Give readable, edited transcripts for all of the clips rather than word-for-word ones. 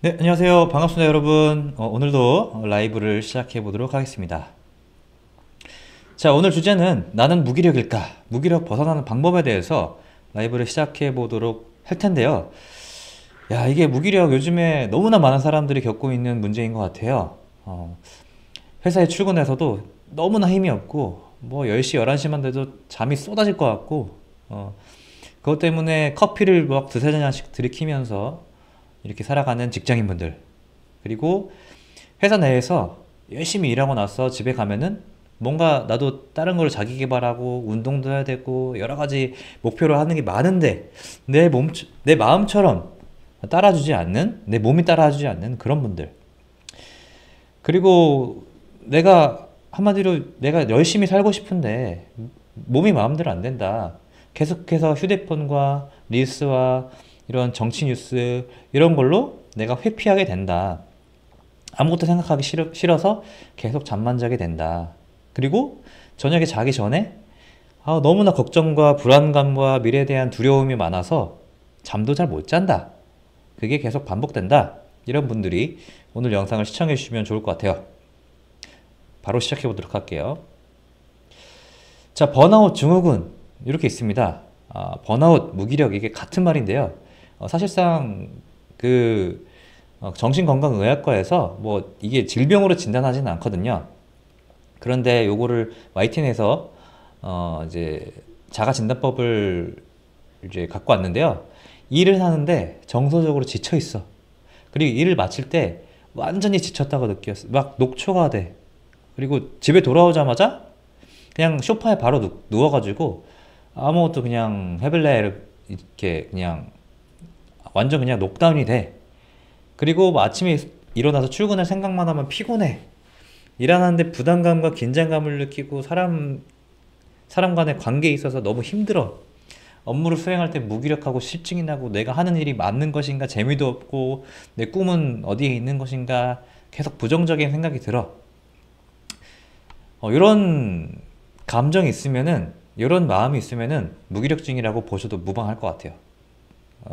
네, 안녕하세요. 반갑습니다, 여러분. 오늘도 라이브를 시작해 보도록 하겠습니다. 자, 오늘 주제는 나는 무기력일까? 무기력 벗어나는 방법에 대해서 라이브를 시작해 보도록 할 텐데요. 야, 이게 무기력 요즘에 너무나 많은 사람들이 겪고 있는 문제인 것 같아요. 회사에 출근해서도 너무나 힘이 없고, 뭐 10시, 11시만 돼도 잠이 쏟아질 것 같고, 그것 때문에 커피를 막 두세 잔씩 들이키면서 이렇게 살아가는 직장인분들, 그리고 회사 내에서 열심히 일하고 나서 집에 가면은 뭔가 나도 다른 걸 자기 개발하고 운동도 해야 되고 여러 가지 목표를 하는 게 많은데 내 마음처럼 따라주지 않는, 내 몸이 따라주지 않는 그런 분들. 그리고 내가 한마디로 내가 열심히 살고 싶은데 몸이 마음대로 안 된다. 계속해서 휴대폰과 릴스와 이런 정치 뉴스 이런 걸로 내가 회피하게 된다. 아무것도 생각하기 싫어서 계속 잠만 자게 된다. 그리고 저녁에 자기 전에 너무나 걱정과 불안감과 미래에 대한 두려움이 많아서 잠도 잘 못 잔다. 그게 계속 반복된다. 이런 분들이 오늘 영상을 시청해 주시면 좋을 것 같아요. 바로 시작해 보도록 할게요. 자, 번아웃 증후군 이렇게 있습니다. 번아웃, 무기력 이게 같은 말인데요. 사실상 그 정신건강의학과에서 뭐 이게 질병으로 진단하지는 않거든요. 그런데 요거를 YTN에서 이제 자가진단법을 이제 갖고 왔는데요. 일을 하는데 정서적으로 지쳐 있어. 그리고 일을 마칠 때 완전히 지쳤다고 느꼈어. 막 녹초가 돼. 그리고 집에 돌아오자마자 그냥 소파에 바로 누워가지고 아무것도 그냥 해볼래 이렇게 그냥 완전 그냥 녹다운이 돼. 그리고 뭐 아침에 일어나서 출근할 생각만 하면 피곤해. 일하는데 부담감과 긴장감을 느끼고 사람 간의 관계에 있어서 너무 힘들어. 업무를 수행할 때 무기력하고 실증이 나고 내가 하는 일이 맞는 것인가 재미도 없고 내 꿈은 어디에 있는 것인가 계속 부정적인 생각이 들어. 이런 감정이 있으면은 이런 마음이 있으면은 무기력증이라고 보셔도 무방할 것 같아요.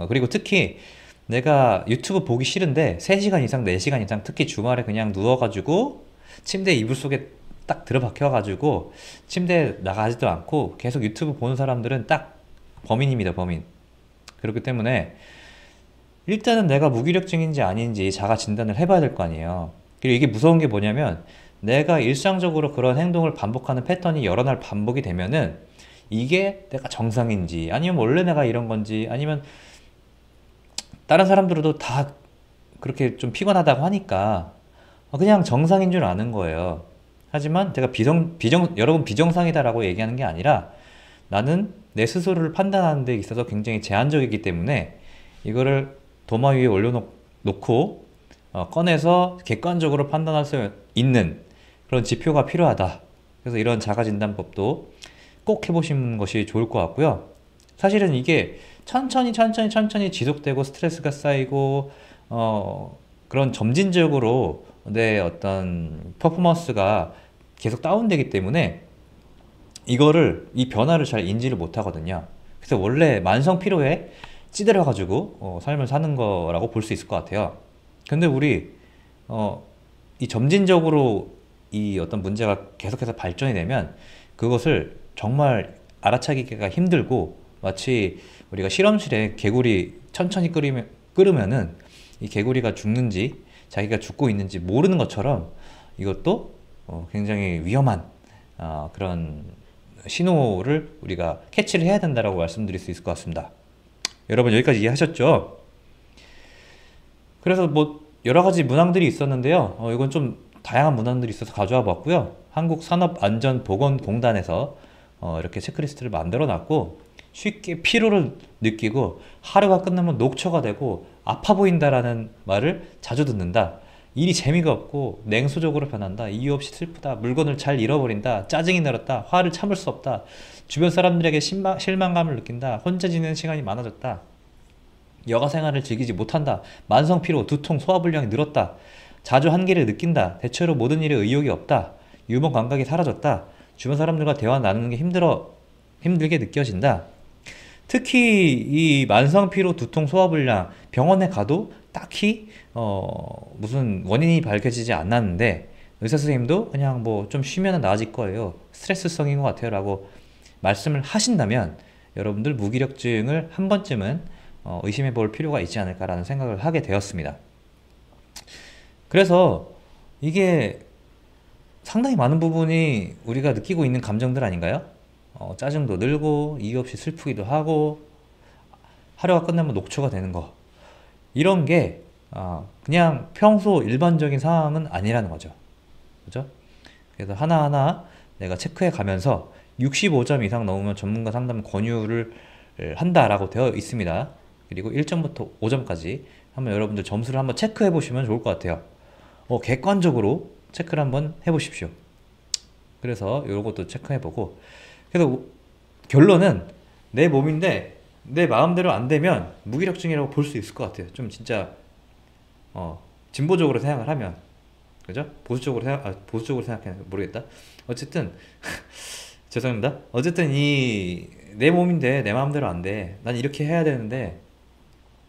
그리고 특히 내가 유튜브 보기 싫은데 3시간 이상, 4시간 이상 특히 주말에 그냥 누워가지고 침대 이불 속에 딱 들어박혀가지고 침대에 나가지도 않고 계속 유튜브 보는 사람들은 딱 범인입니다, 범인. 그렇기 때문에 일단은 내가 무기력증인지 아닌지 자가 진단을 해봐야 될 거 아니에요. 그리고 이게 무서운 게 뭐냐면 내가 일상적으로 그런 행동을 반복하는 패턴이 여러 날 반복이 되면은 이게 내가 정상인지 아니면 원래 내가 이런 건지 아니면 다른 사람들도 다 그렇게 좀 피곤하다고 하니까 그냥 정상인 줄 아는 거예요. 하지만 제가 여러분 비정상이다라고 얘기하는 게 아니라 나는 내 스스로를 판단하는 데 있어서 굉장히 제한적이기 때문에 이거를 도마 위에 올려놓고 꺼내서 객관적으로 판단할 수 있는 그런 지표가 필요하다. 그래서 이런 자가진단법도 꼭 해보시는 것이 좋을 것 같고요. 사실은 이게 천천히 지속되고 스트레스가 쌓이고 그런 점진적으로 내 어떤 퍼포먼스가 계속 다운되기 때문에 이 변화를 잘 인지를 못 하거든요. 그래서 원래 만성 피로에 찌들어 가지고 삶을 사는 거라고 볼 수 있을 것 같아요. 근데 우리 이 점진적으로 이 어떤 문제가 계속해서 발전이 되면 그것을 정말 알아차기가 힘들고 마치 우리가 실험실에 개구리 천천히 끓으면은 이 개구리가 죽는지 자기가 죽고 있는지 모르는 것처럼 이것도 굉장히 위험한 그런 신호를 우리가 캐치를 해야 된다라고 말씀드릴 수 있을 것 같습니다. 여러분 여기까지 이해하셨죠? 그래서 뭐 여러 가지 문항들이 있었는데요. 이건 좀 다양한 문항들이 있어서 가져와 봤고요. 한국산업안전보건공단에서 이렇게 체크리스트를 만들어 놨고 쉽게 피로를 느끼고 하루가 끝나면 녹초가 되고 아파 보인다라는 말을 자주 듣는다. 일이 재미가 없고 냉소적으로 변한다. 이유 없이 슬프다. 물건을 잘 잃어버린다. 짜증이 늘었다. 화를 참을 수 없다. 주변 사람들에게 실망감을 느낀다. 혼자 지내는 시간이 많아졌다. 여가 생활을 즐기지 못한다. 만성 피로, 두통, 소화불량이 늘었다. 자주 한계를 느낀다. 대체로 모든 일에 의욕이 없다. 유머 감각이 사라졌다. 주변 사람들과 대화 나누는 게 힘들게 느껴진다. 특히 이 만성 피로, 두통, 소화불량 병원에 가도 딱히 무슨 원인이 밝혀지지 않았는데 의사 선생님도 그냥 뭐 좀 쉬면 나아질 거예요. 스트레스성인 것 같아요. 라고 말씀을 하신다면 여러분들 무기력증을 한 번쯤은 의심해 볼 필요가 있지 않을까라는 생각을 하게 되었습니다. 그래서 이게 상당히 많은 부분이 우리가 느끼고 있는 감정들 아닌가요? 짜증도 늘고 이유 없이 슬프기도 하고 하루가 끝나면 녹초가 되는 거, 이런 게 그냥 평소 일반적인 상황은 아니라는 거죠. 그죠? 그래서 하나하나 내가 체크해 가면서 65점 이상 넘으면 전문가 상담 권유를 한다라고 되어 있습니다. 그리고 1점부터 5점까지 한번 여러분들 점수를 한번 체크해 보시면 좋을 것 같아요. 객관적으로 체크를 한번 해 보십시오. 그래서 이것도 체크해 보고, 그래서 결론은 내 몸인데 내 마음대로 안 되면 무기력증이라고 볼 수 있을 것 같아요. 좀 진짜 진보적으로 생각을 하면, 그죠? 보수적으로 생각하면 모르겠다. 어쨌든 죄송합니다. 어쨌든 이 내 몸인데 내 마음대로 안 돼. 난 이렇게 해야 되는데,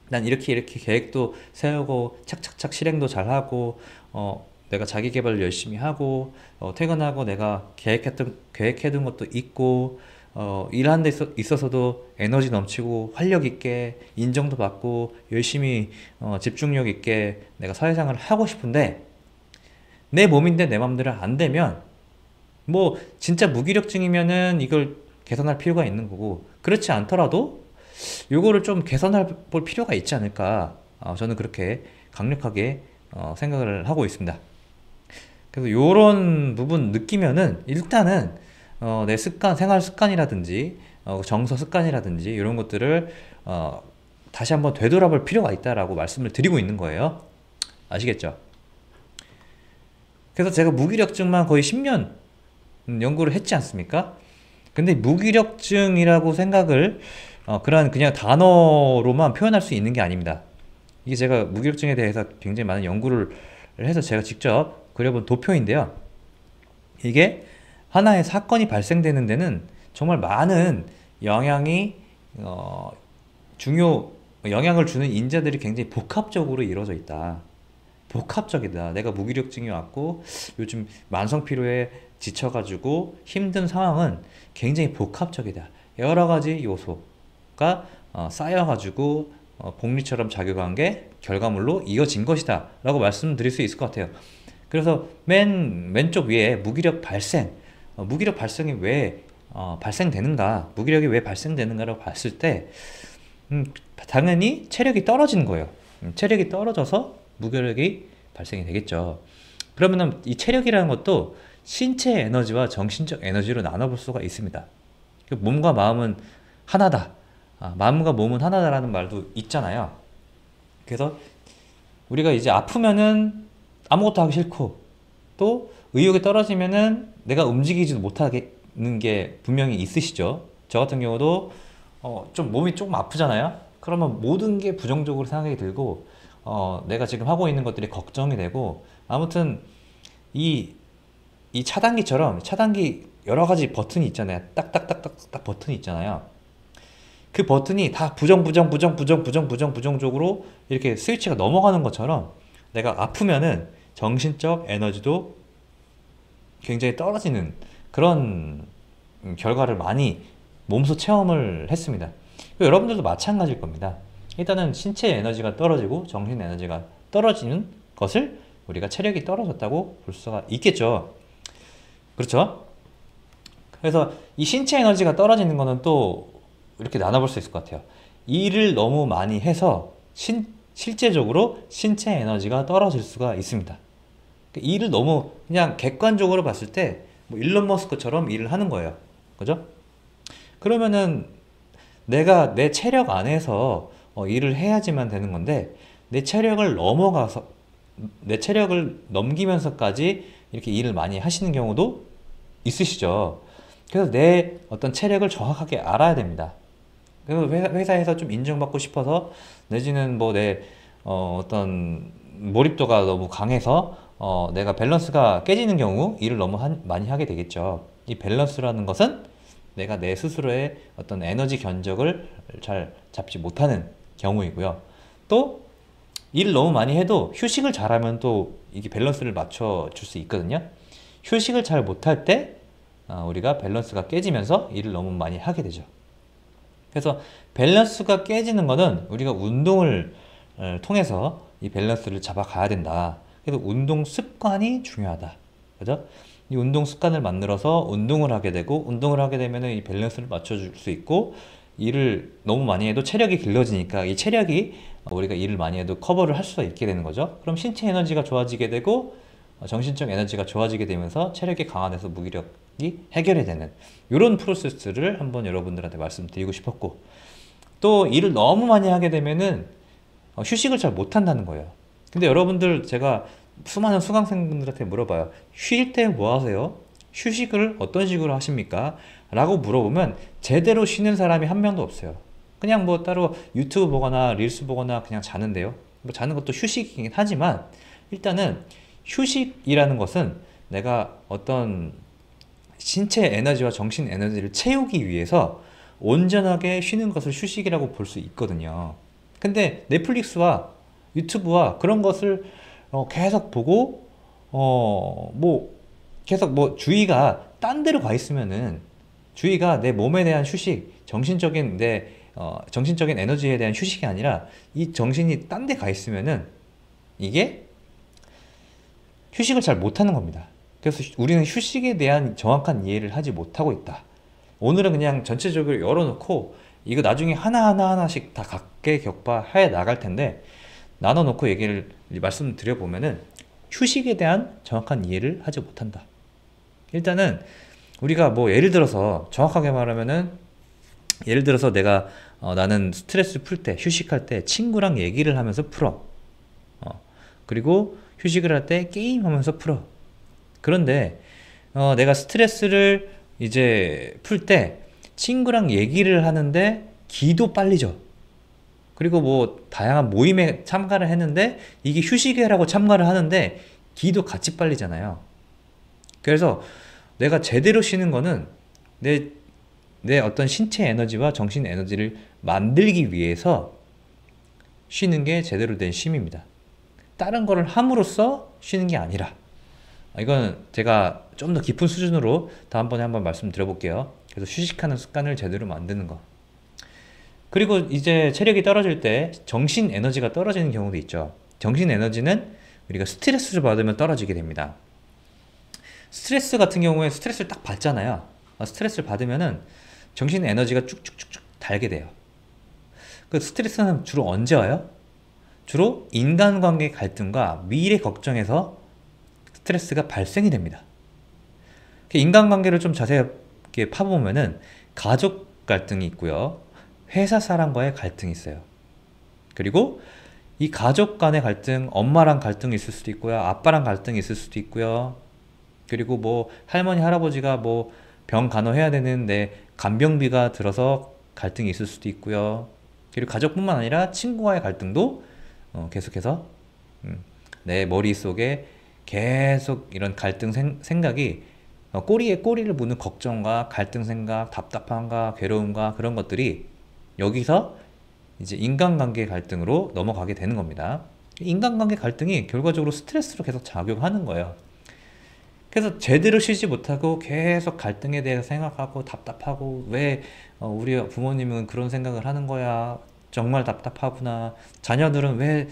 난 이렇게 계획도 세우고 착착착 실행도 잘 하고 내가 자기 개발을 열심히 하고 퇴근하고 내가 계획해둔 것도 있고 일하는 데 있어서도 에너지 넘치고 활력 있게 인정도 받고 열심히 집중력 있게 내가 사회생활을 하고 싶은데 내 몸인데 내 맘대로 안 되면 뭐 진짜 무기력증이면은 이걸 개선할 필요가 있는 거고, 그렇지 않더라도 요거를 좀 개선할 볼 필요가 있지 않을까, 저는 그렇게 강력하게 생각을 하고 있습니다. 그래서 요런 부분 느끼면은 일단은 내 생활 습관이라든지 정서 습관이라든지 이런 것들을 다시 한번 되돌아볼 필요가 있다라고 말씀을 드리고 있는 거예요. 아시겠죠? 그래서 제가 무기력증만 거의 10년 연구를 했지 않습니까? 근데 무기력증이라고 생각을 그런 그냥 단어로만 표현할 수 있는 게 아닙니다. 이게 제가 무기력증에 대해서 굉장히 많은 연구를 해서 제가 직접 그려본 도표인데요. 이게 하나의 사건이 발생되는 데는 정말 많은 영향이 영향을 주는 인자들이 굉장히 복합적으로 이루어져 있다. 복합적이다. 내가 무기력증이 왔고 요즘 만성 피로에 지쳐가지고 힘든 상황은 굉장히 복합적이다. 여러 가지 요소가 쌓여가지고 복리처럼 작용한 게 결과물로 이어진 것이다 라고 말씀드릴 수 있을 것 같아요. 그래서 맨 왼쪽 위에 무기력 발생이 왜 발생되는가, 무기력이 왜 발생되는가라고 봤을 때 당연히 체력이 떨어지는 거예요. 체력이 떨어져서 무기력이 발생이 되겠죠. 그러면은 이 체력이라는 것도 신체 에너지와 정신적 에너지로 나눠볼 수가 있습니다. 몸과 마음은 하나다. 마음과 몸은 하나다라는 말도 있잖아요. 그래서 우리가 이제 아프면은 아무것도 하기 싫고, 또 의욕이 떨어지면은 내가 움직이지도 못하는 게 분명히 있으시죠. 저 같은 경우도 좀 몸이 조금 아프잖아요. 그러면 모든 게 부정적으로 생각이 들고 내가 지금 하고 있는 것들이 걱정이 되고, 아무튼 이 차단기 여러 가지 버튼이 있잖아요. 딱딱딱딱 버튼이 있잖아요. 그 버튼이 다 부정적으로 이렇게 스위치가 넘어가는 것처럼 내가 아프면은 정신적 에너지도 굉장히 떨어지는 그런 결과를 많이 몸소 체험을 했습니다. 여러분들도 마찬가지일 겁니다. 일단은 신체 에너지가 떨어지고 정신 에너지가 떨어지는 것을 우리가 체력이 떨어졌다고 볼 수가 있겠죠. 그렇죠? 그래서 이 신체 에너지가 떨어지는 거는 또 이렇게 나눠볼 수 있을 것 같아요. 일을 너무 많이 해서 실제적으로 신체 에너지가 떨어질 수가 있습니다. 일을 너무 그냥 객관적으로 봤을 때 뭐 일론 머스크처럼 일을 하는 거예요. 그죠? 그러면은 내가 내 체력 안에서 일을 해야지만 되는 건데, 내 체력을 넘기면서까지 이렇게 일을 많이 하시는 경우도 있으시죠. 그래서 내 어떤 체력을 정확하게 알아야 됩니다. 그래서 회사에서 좀 인정받고 싶어서, 내지는 뭐 내 어떤 몰입도가 너무 강해서 내가 밸런스가 깨지는 경우 일을 너무 많이 하게 되겠죠. 이 밸런스라는 것은 내가 내 스스로의 어떤 에너지 견적을 잘 잡지 못하는 경우이고요. 또 일을 너무 많이 해도 휴식을 잘하면 또 이게 밸런스를 맞춰줄 수 있거든요. 휴식을 잘 못할 때 우리가 밸런스가 깨지면서 일을 너무 많이 하게 되죠. 그래서 밸런스가 깨지는 거는 우리가 운동을 통해서 이 밸런스를 잡아가야 된다. 그래서 운동 습관이 중요하다. 그죠? 이 운동 습관을 만들어서 운동을 하게 되고, 운동을 하게 되면 이 밸런스를 맞춰줄 수 있고, 일을 너무 많이 해도 체력이 길러지니까 이 체력이 우리가 일을 많이 해도 커버를 할 수가 있게 되는 거죠. 그럼 신체 에너지가 좋아지게 되고 정신적 에너지가 좋아지게 되면서 체력이 강화돼서 무기력이 해결이 되는 이런 프로세스를 한번 여러분들한테 말씀드리고 싶었고, 또 일을 너무 많이 하게 되면은 휴식을 잘 못한다는 거예요. 근데 여러분들 제가 수많은 수강생분들한테 물어봐요. 쉴 때 뭐 하세요? 휴식을 어떤 식으로 하십니까? 라고 물어보면 제대로 쉬는 사람이 한 명도 없어요. 그냥 뭐 따로 유튜브 보거나 릴스 보거나 그냥 자는데요. 뭐 자는 것도 휴식이긴 하지만 일단은 휴식이라는 것은 내가 어떤 신체 에너지와 정신 에너지를 채우기 위해서 온전하게 쉬는 것을 휴식이라고 볼 수 있거든요. 근데 넷플릭스와 유튜브와 그런 것을 계속 보고 뭐 계속 뭐 주의가 딴 데로 가 있으면은, 주의가 내 몸에 대한 휴식, 정신적인 정신적인 에너지에 대한 휴식이 아니라 이 정신이 딴 데 가 있으면은 이게 휴식을 잘 못하는 겁니다. 그래서 우리는 휴식에 대한 정확한 이해를 하지 못하고 있다. 오늘은 그냥 전체적으로 열어놓고 이거 나중에 하나씩 다 각계격파해 나갈 텐데, 나눠놓고 얘기를 말씀드려 보면은 휴식에 대한 정확한 이해를 하지 못한다. 일단은 우리가 뭐 예를 들어서 정확하게 말하면은, 예를 들어서 내가 나는 스트레스 풀 때, 휴식할 때 친구랑 얘기를 하면서 풀어. 그리고 휴식을 할 때 게임하면서 풀어. 그런데 내가 스트레스를 이제 풀 때 친구랑 얘기를 하는데 기도 빨리져. 그리고 뭐 다양한 모임에 참가를 했는데 이게 휴식이라고 참가를 하는데 기도 같이 빨리잖아요. 그래서 내가 제대로 쉬는 거는 내 어떤 신체 에너지와 정신 에너지를 만들기 위해서 쉬는 게 제대로 된 쉼입니다. 다른 거를 함으로써 쉬는 게 아니라, 이건 제가 좀 더 깊은 수준으로 다음번에 한번 말씀드려볼게요. 그래서 휴식하는 습관을 제대로 만드는 거. 그리고 이제 체력이 떨어질 때 정신 에너지가 떨어지는 경우도 있죠. 정신 에너지는 우리가 스트레스를 받으면 떨어지게 됩니다. 스트레스 같은 경우에 스트레스를 딱 받잖아요. 스트레스를 받으면은 정신 에너지가 쭉쭉쭉쭉 달게 돼요. 그 스트레스는 주로 언제 와요? 주로 인간관계 갈등과 미래 걱정에서 스트레스가 발생이 됩니다. 인간관계를 좀 자세하게 파보면은 가족 갈등이 있고요. 회사 사람과의 갈등이 있어요. 그리고 이 가족 간의 갈등, 엄마랑 갈등이 있을 수도 있고요. 아빠랑 갈등이 있을 수도 있고요. 그리고 뭐 할머니, 할아버지가 뭐 병 간호해야 되는데 간병비가 들어서 갈등이 있을 수도 있고요. 그리고 가족뿐만 아니라 친구와의 갈등도 계속해서 내 머릿속에 계속 이런 갈등 생각이 꼬리에 꼬리를 무는 걱정과 갈등 생각, 답답함과 괴로움과 그런 것들이 여기서 이제 인간관계 갈등으로 넘어가게 되는 겁니다. 인간관계 갈등이 결과적으로 스트레스로 계속 작용하는 거예요. 그래서 제대로 쉬지 못하고 계속 갈등에 대해서 생각하고 답답하고, 왜 우리 부모님은 그런 생각을 하는 거야, 정말 답답하구나, 자녀들은 왜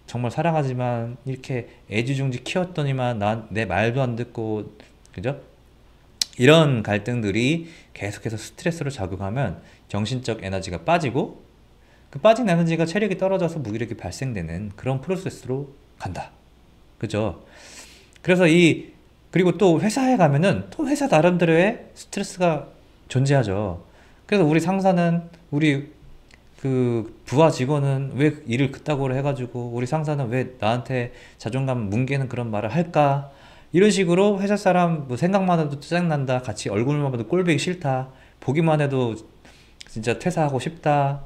정말 사랑하지만 이렇게 애지중지 키웠더니만 내 말도 안 듣고, 그죠? 이런 갈등들이 계속해서 스트레스로 작용하면 정신적 에너지가 빠지고, 그 빠진 에너지가 체력이 떨어져서 무기력이 발생되는 그런 프로세스로 간다. 그죠? 그래서 그리고 또 회사에 가면은 또 회사 나름대로의 스트레스가 존재하죠. 그래서 우리 상사는, 우리 그 부하 직원은 왜 일을 그따구로 해가지고 우리 상사는 왜 나한테 자존감 뭉개는 그런 말을 할까? 이런 식으로 회사 사람 뭐 생각만 해도 짜증난다, 같이 얼굴만 봐도 꼴보기 싫다, 보기만 해도 진짜 퇴사하고 싶다.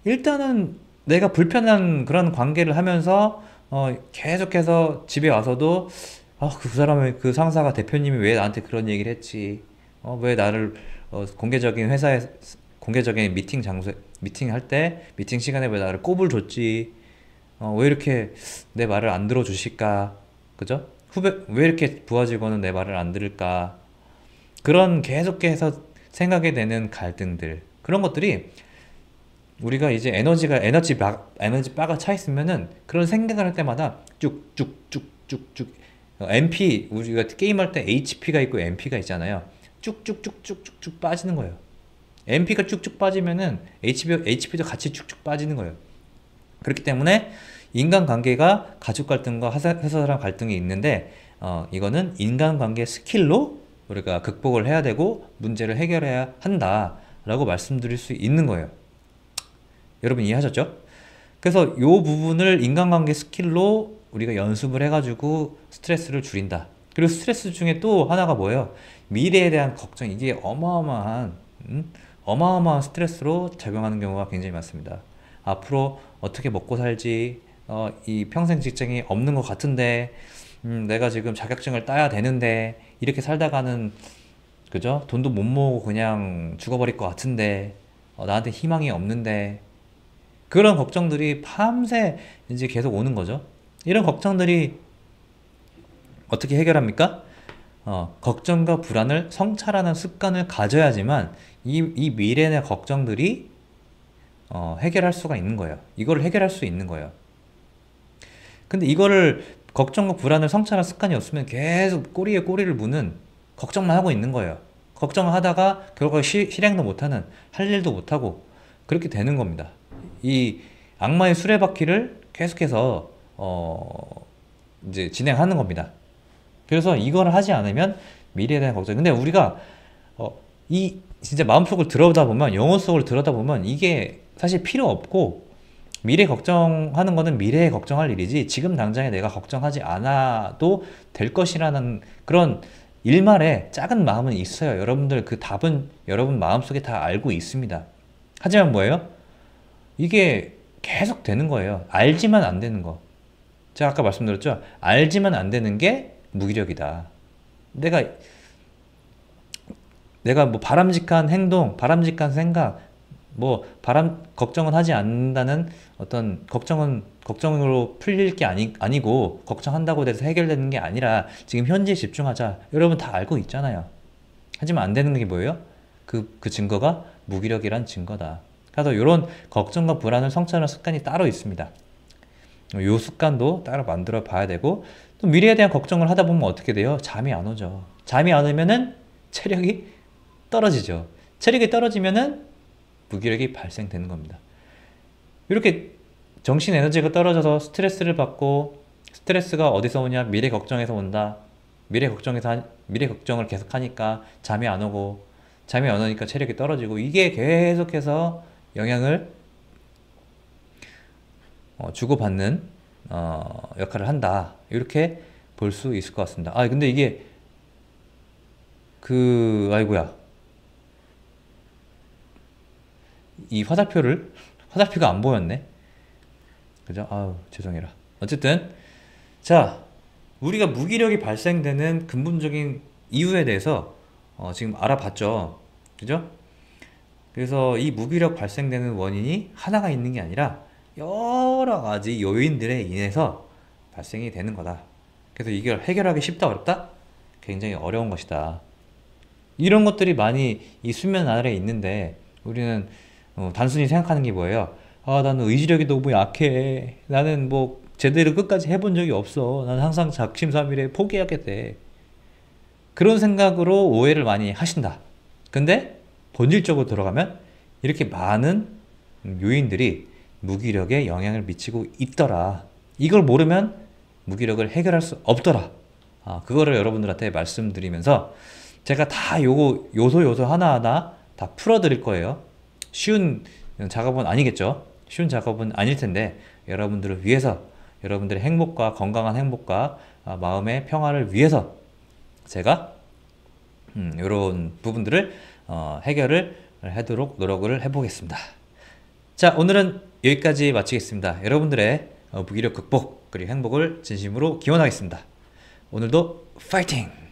일단은 내가 불편한 그런 관계를 하면서 계속해서 집에 와서도 그 사람의, 그 상사가, 대표님이 왜 나한테 그런 얘기를 했지, 왜 나를 공개적인 회사에, 공개적인 미팅 장소에, 미팅 할 때 미팅 시간에 왜 나를 꼽을 줬지, 왜 이렇게 내 말을 안 들어주실까? 그죠? 후배, 왜 이렇게 부하 직원은 내 말을 안 들을까? 그런 계속해서 생각이 되는 갈등들. 그런 것들이 우리가 이제 에너지 바가 차 있으면은 그런 생각을 할 때마다 쭉쭉쭉쭉쭉 MP 우리가 게임할 때 HP가 있고 MP가 있잖아요. 쭉쭉쭉쭉쭉쭉 빠지는 거예요. MP가 쭉쭉 빠지면은 HP도 같이 쭉쭉 빠지는 거예요. 그렇기 때문에 인간관계가 가족 갈등과 회사 사람 갈등이 있는데 이거는 인간관계 스킬로 우리가 극복을 해야 되고 문제를 해결해야 한다라고 말씀드릴 수 있는 거예요. 여러분 이해하셨죠? 그래서 이 부분을 인간관계 스킬로 우리가 연습을 해가지고 스트레스를 줄인다. 그리고 스트레스 중에 또 하나가 뭐예요? 미래에 대한 걱정. 이게 어마어마한 스트레스로 작용하는 경우가 굉장히 많습니다. 앞으로 어떻게 먹고 살지, 이 평생 직장이 없는 것 같은데, 내가 지금 자격증을 따야 되는데, 이렇게 살다가는, 그죠? 돈도 못 모으고 그냥 죽어버릴 것 같은데, 나한테 희망이 없는데, 그런 걱정들이 밤새 이제 계속 오는 거죠. 이런 걱정들이 어떻게 해결합니까? 걱정과 불안을 성찰하는 습관을 가져야지만 이 미래의 걱정들이 해결할 수가 있는 거예요. 이걸 해결할 수 있는 거예요. 근데 이거를 걱정과 불안을 성찰할 습관이 없으면 계속 꼬리에 꼬리를 무는 걱정만 하고 있는 거예요. 걱정을 하다가 결국 실행도 못하는, 할 일도 못하고 그렇게 되는 겁니다. 이 악마의 수레바퀴를 계속해서 이제 진행하는 겁니다. 그래서 이걸 하지 않으면 미래에 대한 걱정. 근데 우리가 이 진짜 마음속을 들여다보면, 영혼 속을 들여다보면 이게 사실 필요 없고, 미래 걱정하는 거는 미래에 걱정할 일이지 지금 당장에 내가 걱정하지 않아도 될 것이라는 그런 일말의 작은 마음은 있어요. 여러분들 그 답은 여러분 마음속에 다 알고 있습니다. 하지만 뭐예요? 이게 계속 되는 거예요. 알지만 안 되는 거. 제가 아까 말씀드렸죠? 알지만 안 되는 게 무기력이다. 내가 뭐 바람직한 행동, 바람직한 생각, 걱정은 하지 않는다는 어떤 걱정으로 풀릴 게 아니고, 걱정한다고 해서 해결되는 게 아니라, 지금 현재에 집중하자. 여러분 다 알고 있잖아요. 하지만 안 되는 게 뭐예요? 그 증거가 무기력이란 증거다. 그래서 이런 걱정과 불안을 성찰하는 습관이 따로 있습니다. 이 습관도 따로 만들어 봐야 되고, 또 미래에 대한 걱정을 하다 보면 어떻게 돼요? 잠이 안 오죠. 잠이 안 오면은 체력이 떨어지죠. 체력이 떨어지면은 무기력이 발생되는 겁니다. 이렇게 정신 에너지가 떨어져서 스트레스를 받고, 스트레스가 어디서 오냐? 미래 걱정에서 온다. 미래 걱정을 계속 하니까 잠이 안 오고, 잠이 안 오니까 체력이 떨어지고, 이게 계속해서 영향을 주고받는 역할을 한다. 이렇게 볼 수 있을 것 같습니다. 근데 이게 아이고야. 이 화살표가 안 보였네. 그죠? 죄송해라. 어쨌든, 자, 우리가 무기력이 발생되는 근본적인 이유에 대해서 지금 알아봤죠. 그죠? 그래서 이 무기력 발생되는 원인이 하나가 있는 게 아니라 여러 가지 요인들에 인해서 발생이 되는 거다. 그래서 이걸 해결하기 쉽다, 어렵다? 굉장히 어려운 것이다. 이런 것들이 많이 이 수면 아래에 있는데, 우리는 단순히 생각하는 게 뭐예요? 나는 의지력이 너무 약해. 나는 뭐 제대로 끝까지 해본 적이 없어. 나는 항상 작심삼일에 포기하게 돼. 그런 생각으로 오해를 많이 하신다. 근데 본질적으로 들어가면 이렇게 많은 요인들이 무기력에 영향을 미치고 있더라. 이걸 모르면 무기력을 해결할 수 없더라. 그거를 여러분들한테 말씀드리면서 제가 다 요소 하나하나 다 풀어드릴 거예요. 쉬운 작업은 아니겠죠. 쉬운 작업은 아닐 텐데, 여러분들을 위해서, 여러분들의 행복과 건강한 행복과 마음의 평화를 위해서 제가 이런 부분들을 해결을 하도록 노력을 해보겠습니다. 자, 오늘은 여기까지 마치겠습니다. 여러분들의 무기력 극복 그리고 행복을 진심으로 기원하겠습니다. 오늘도 파이팅!